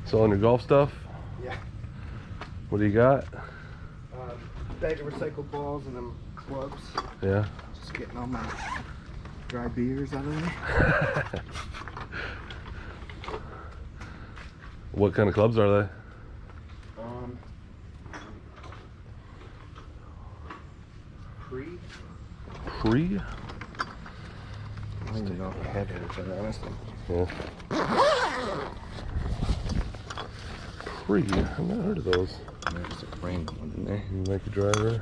Selling your golf stuff? Yeah. What do you got? Bag of recycled balls and them clubs. Yeah. Just getting all my dry beers out of there. What kind of clubs are they? Pre? I don't even know if I have any, to be honest. Yeah. Pre? I've not heard of those. There's a random one in there. Nike driver.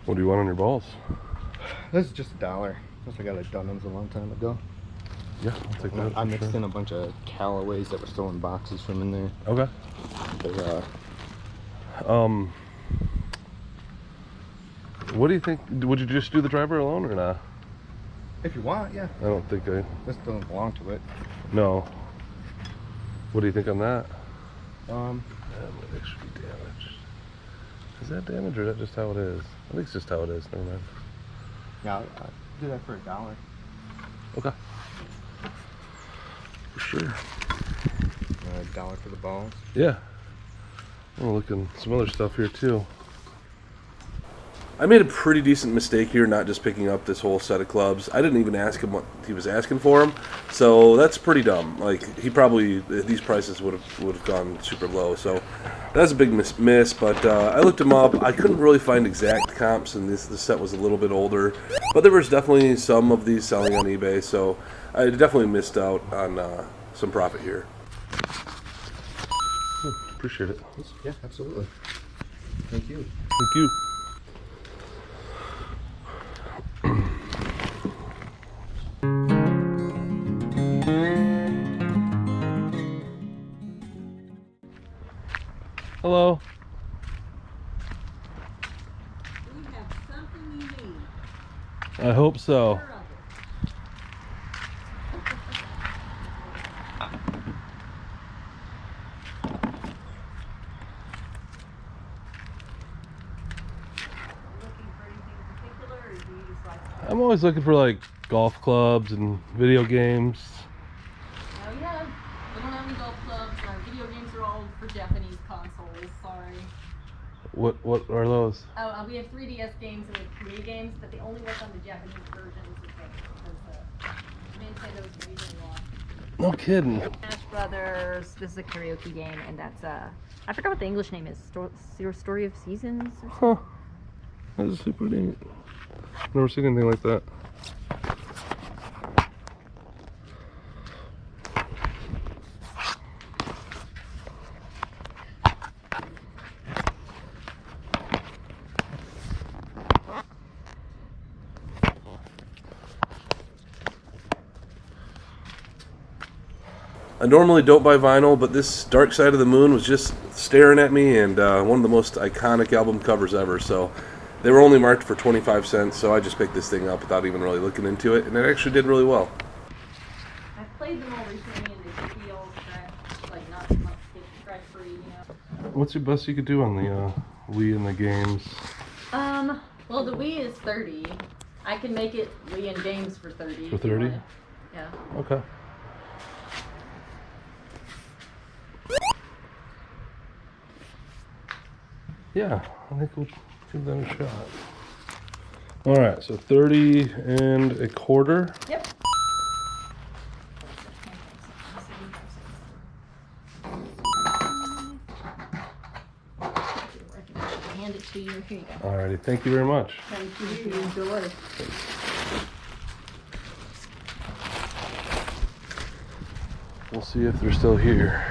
What do you want on your balls? This is just $1. I got at Dunham's a long time ago. Yeah, I'll take that. I mixed in a bunch of Callaways that were still in boxes from in there. Okay. But, what do you think? Would you just do the driver alone or not? if you want, yeah. I don't think I. This doesn't belong to it. No. What do you think on that? That might actually be damaged. Is that damaged or is that just how it is? I think it's just how it is. Never mind. Yeah, I'll do that for $1. Okay. For sure. $1 for the balls. Yeah. I'm looking some other stuff here too. I made a pretty decent mistake here not just picking up this whole set of clubs. I didn't even ask him what he was asking for them, so that's pretty dumb. Like, he probably, these prices would have gone super low, so that's a big miss, but I looked him up. I couldn't really find exact comps, and this set was a little bit older, but there was definitely some of these selling on eBay, so I definitely missed out on some profit here. Appreciate it. Yeah, absolutely. Thank you. Thank you. Hello. We have something you need. I hope so. I'm always looking for like golf clubs and video games. Oh yeah, we don't have any golf clubs. Our video games are all for Japanese consoles. Sorry. What are those? Oh, we have 3DS games and we have Korea games, but they only work on the Japanese versions of things because Nintendo's really lost. No kidding. Smash Brothers. This is a karaoke game, and that's I forgot what the English name is. Story of Seasons. Or Huh. That's super neat. Never seen anything like that. I normally don't buy vinyl, but this Dark Side of the Moon was just staring at me, and one of the most iconic album covers ever, so they were only marked for 25 cents, so I just picked this thing up without even really looking into it, and it actually did really well. I've played them all recently, and they should be all scratch, like not scratch free, you know. What's your best you could do on the Wii and the games? Well, the Wii is 30. I can make it Wii and games for 30. For 30? Yeah. Okay. Yeah, I think we'll give that a shot. All right, so 30 and a quarter. Yep. Hand it to you. Here you go. Alrighty, thank you very much. Thank you. Enjoy. We'll see if they're still here.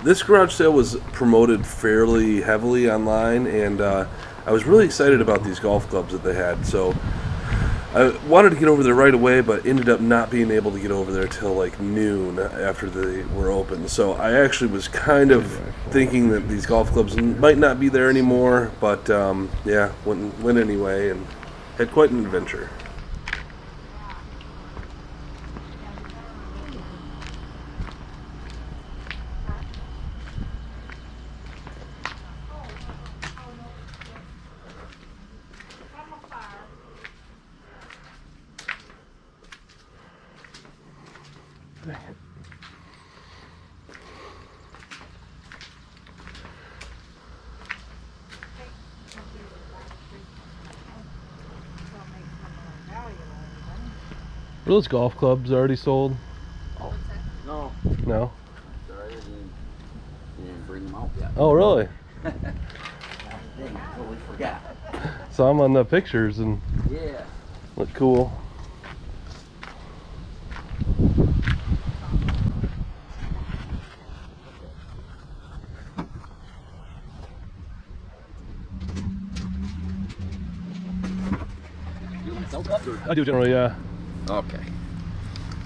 This garage sale was promoted fairly heavily online, and I was really excited about these golf clubs that they had, so I wanted to get over there right away, but ended up not being able to get over there till like noon after they were open. So I actually was kind of thinking that these golf clubs might not be there anymore, but yeah, went anyway and had quite an adventure. Are those golf clubs already sold? Oh, no. No? Sorry, I didn't bring them out yet. Oh, really? Dang, I totally forgot. Saw them on the pictures and Yeah. look cool. You want myself up or? I do generally, yeah. Okay.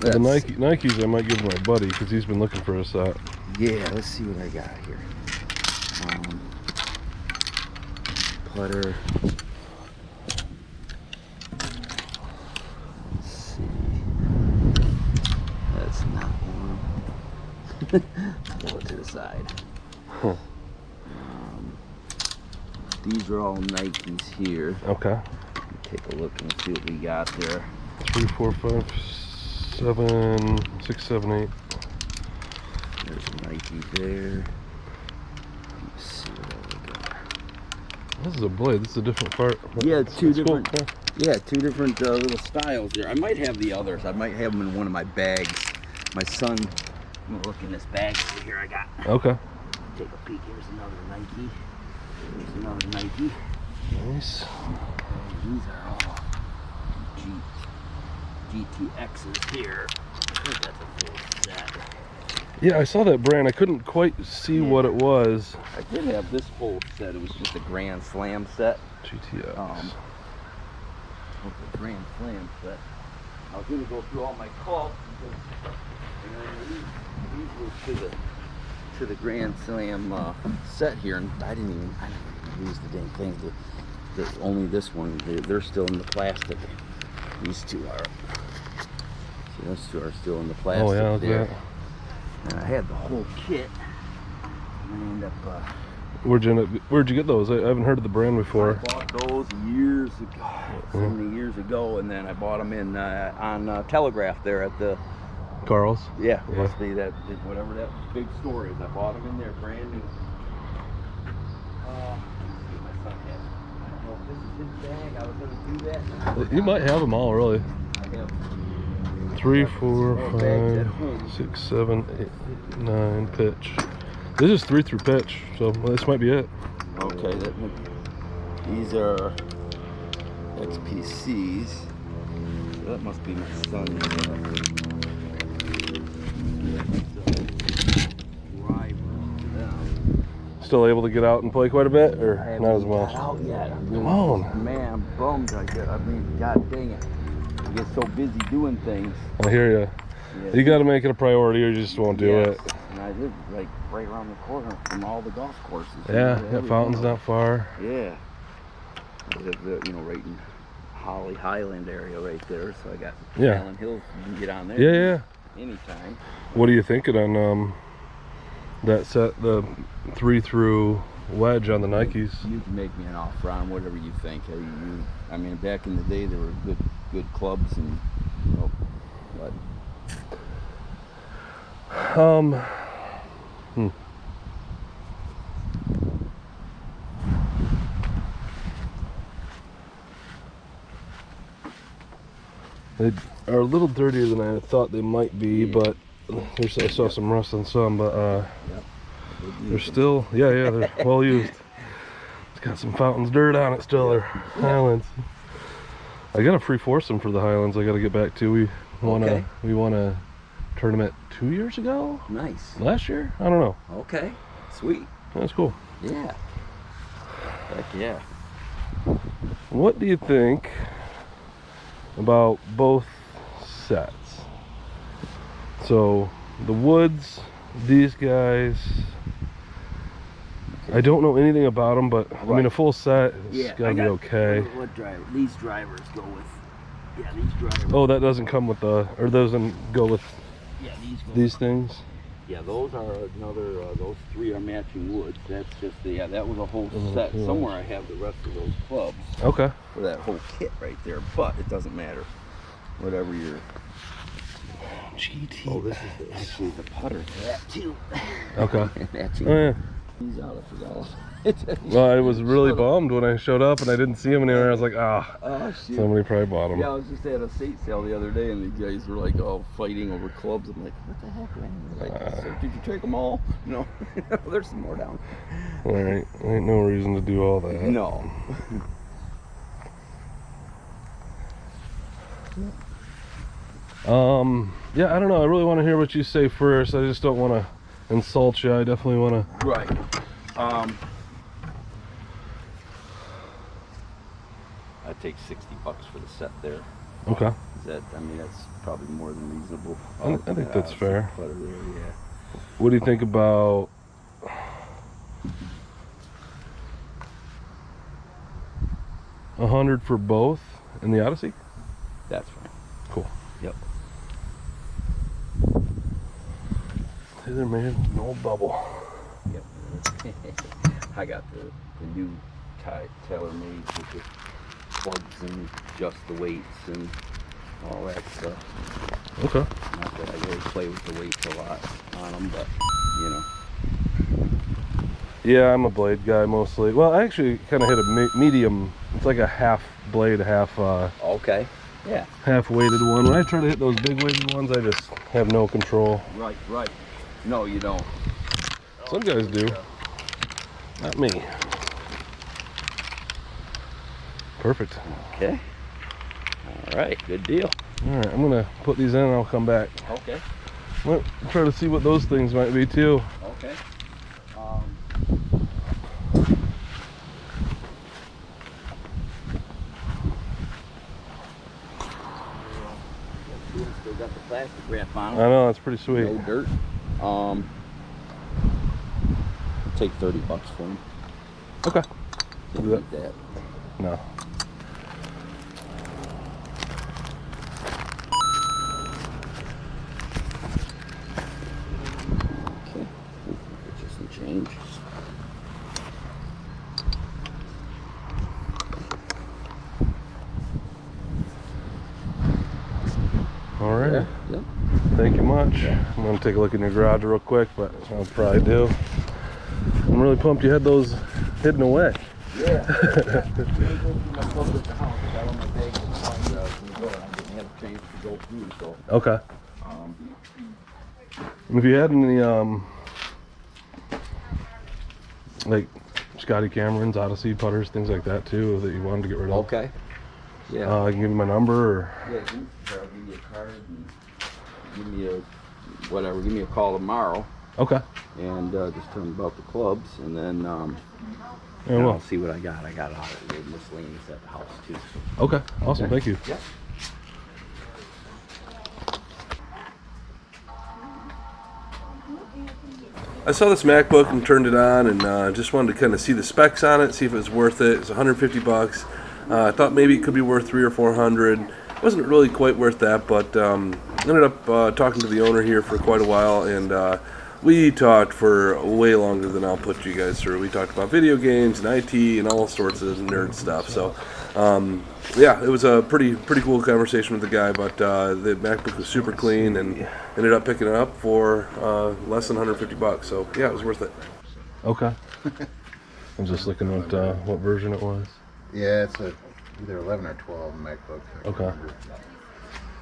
The Nikes I might give my buddy because he's been looking for a set. Yeah, let's see what I got here. Putter. Let's see. That's not one. Pull it to the side. Huh. These are all Nikes here. Okay. Take a look and see what we got there. 3, 4, 5, 7, 6, 7, 8. There's a Nike there. Let's see what else we got. This is a blade. This is a different part. Yeah, It's two cool. different. Yeah, two different little styles there. I might have the others. I might have them in one of my bags. My son. I'm gonna look in this bag. See here, I got. Okay. Take a peek. Here's another Nike. Here's another Nike. Nice. These are all GTXs here. I think that's a full set. Yeah, I saw that brand. I couldn't quite see what it was. I did have this full set. It was just a Grand Slam set. GTX. With the Grand Slam set. I was going to go through all my clubs because these were to the Grand Slam set here, and I didn't even use the dang thing. Only this one. They're still in the plastic. These two are. See, those two are still in the plastic. Oh yeah, look there. at that. And I had the whole kit. And I ended up. Where'd you get those? I haven't heard of the brand before. I bought those years ago, so many years ago, and then I bought them in on Telegraph there at the. Carl's. Yeah, it must be that whatever that big store is. I bought them in there, brand new. Let's see what my son has. I don't know if this is his bag. I was going to do that. You might have them all, really. I have 3, 4, 5, 6, 7, 8, 9 pitch. This is 3 through pitch, so this might be it. Okay, these are XPCs. So that must be my son's drivers to them. Still able to get out and play quite a bit, I or haven't not as even got much? out yet. Come on. Man, I'm bummed. I mean, god dang it. I get so busy doing things. I hear you. Yeah, You got to make it a priority, or you just won't do yes. it. And I live like right around the corner from all the golf courses. Yeah, that fountain's not far. Yeah. I live, right in Holly Highland area right there, so I got Allen Hills. You can get on there. Yeah. Anytime. What are you thinking on that set, the 3 through wedge on the Nikes? You can make me an offer on whatever you think. I mean, back in the day, there were good clubs, and but. They are a little dirtier than I thought they might be, but I saw some rust on some, but they're still, they're well used. It's got some fountains dirt on it still, they're Highlands. I got a free foursome for the Highlands I got to get back to. We won a tournament 2 years ago? Nice. Last year? I don't know. Okay. Sweet. That's cool. Yeah. Heck yeah. What do you think about both sets? So the Woods, these guys, I don't know anything about them, but I mean a full set has got to be okay. What driver? These drivers go with. Yeah, these drivers. Oh, that doesn't come with the, or doesn't go with Yeah, these things. Yeah, those are another. Those three are matching woods. That's just that was a whole set. Somewhere I have the rest of those clubs. Okay. For that whole kit right there, but it doesn't matter. Whatever GT. Oh, this is actually the putter for that too. Okay. That too. Oh, yeah. He's out of his all. Well, I was really bummed when I showed up and I didn't see him anywhere. I was like, Oh, shoot. somebody probably bought him. Yeah, I was just at a estate sale the other day, and the guys were like all fighting over clubs. I'm like, what the heck, man? They're like, so did you take them all? No, there's some more down. All right, ain't no reason to do all that. No. Yeah, I don't know. I really want to hear what you say first. I just don't want to insult you. I definitely want to. Right. I'd take $60 for the set there. Okay. Is that? I mean, that's probably more than reasonable. I think that's fair. Putter there, yeah. What do you think about? $100 for both in the Odyssey? That's fine. Cool. Yep. Hey there, man. An old bubble. Yep. I got the new tailor-made with the plugs and adjust the weights and all that stuff. Okay. Not that I really play with the weights a lot on them, but you know. Yeah, I'm a blade guy mostly. Well, I actually kind of hit a medium. It's like a half blade, half Okay. Yeah. half weighted one. When I try to hit those big weighted ones, I just have no control. Right. Right. No, you don't. Some guys do. Not me. Perfect. Okay. All right. Good deal. All right, I'm gonna put these in and I'll come back. Okay. Well, try to see what those things might be too. Okay. Still got the plastic wrap on I them. know, that's pretty sweet. No dirt. Take $30 for them. Okay. Didn't Do need that. No. Okay. Get you some change. All right. Yeah. Yep. Thank you much. I'm gonna take a look in your garage real quick, but I'll probably do. I'm really pumped you had those hidden away. Yeah. I didn't have a chance to go through, so. Okay. And if you had any like Scotty Cameron's, Odyssey putters, things like that too, that you wanted to get rid of. Okay. Yeah. I can give you my number or. Yeah, I'll give you a card and give me a whatever. Give me a call tomorrow Okay. and just tell me about the clubs, and then Yeah, I'll well. see what I got. I got a lot of miscellaneous at the house too. Okay. Awesome. Okay. Thank you. Yeah. I saw this MacBook and turned it on and just wanted to kind of see the specs on it, see if it was worth it. It's $150. I thought maybe it could be worth $300 or $400. It wasn't really quite worth that, but ended up talking to the owner here for quite a while, and we talked for way longer than I'll put you guys through. We talked about video games and IT and all sorts of nerd stuff. So, yeah, it was a pretty cool conversation with the guy. But the MacBook was super clean, and ended up picking it up for less than $150. So, yeah, it was worth it. Okay. I'm just looking at what version it was. Yeah, it's either 11 or 12 MacBook. I can't Okay. remember.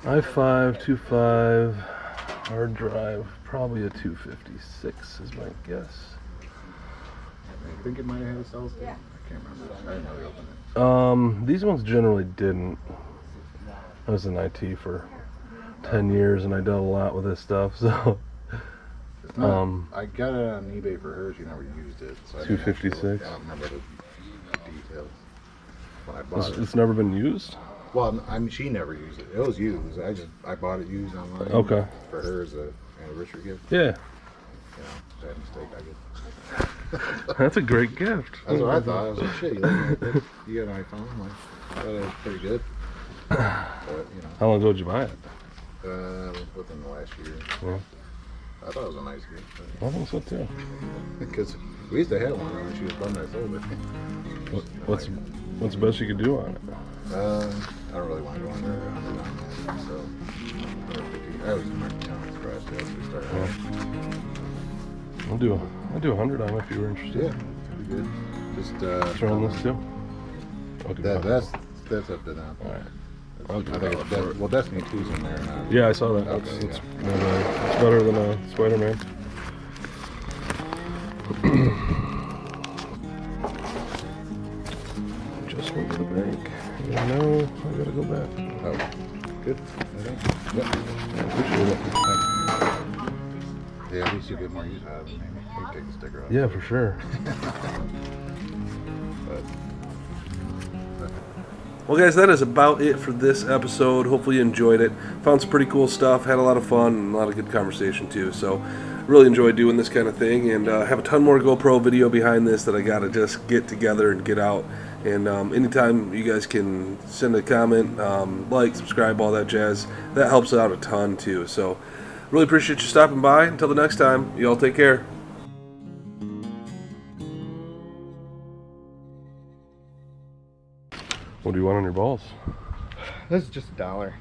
i5 2.5 hard drive, probably a 256 is my guess. I think it might have had a cell state. I can't remember. I didn't really open it. These ones generally didn't. I was in IT for 10 years and I dealt a lot with this stuff, so. It's not, I got it on eBay for hers. She never used it. So I didn't actually 256? look. I don't remember the details. When I bought it. It's never been used? Well, I mean, she never used it. It was used. I bought it used online. Okay. For her as a anniversary gift. Yeah. You know, bad mistake, I guess. That's a great gift. That's what I thought. I was like, shit, you got an iPhone? I'm like, I thought it was pretty good. But, you know, How long ago did you buy it? within the last year. Yeah. I thought it was a nice gift. I think so too. Because we used to have one when she was bummed I sold it. What's the best you could do on it? I don't really want to go under that. So, 150. I was surprised they actually started out. I'll do 100 on it if you were interested. Yeah, pretty good. Just Throw on this too. I'll give it that's up to them. all right. I'll give I it think all it's for it. well, Destiny 2's in there now. Yeah, I saw that. Okay, It's better than Spider-Man. Just went to the bank. Yeah, no, I gotta go back. Oh, good. I think. Yep. I appreciate it. Yeah, at least you get more use out of it. Maybe you can take the sticker off. Yeah, for sure. But, Well, guys, that is about it for this episode. Hopefully you enjoyed it. Found some pretty cool stuff. Had a lot of fun and a lot of good conversation, too. So really enjoyed doing this kind of thing. And have a ton more GoPro video behind this that I got to just get together and get out. And anytime you guys can send a comment, like, subscribe, all that jazz, that helps out a ton, too. So really appreciate you stopping by. Until the next time, you all take care. What do you want on your balls? This is just $1.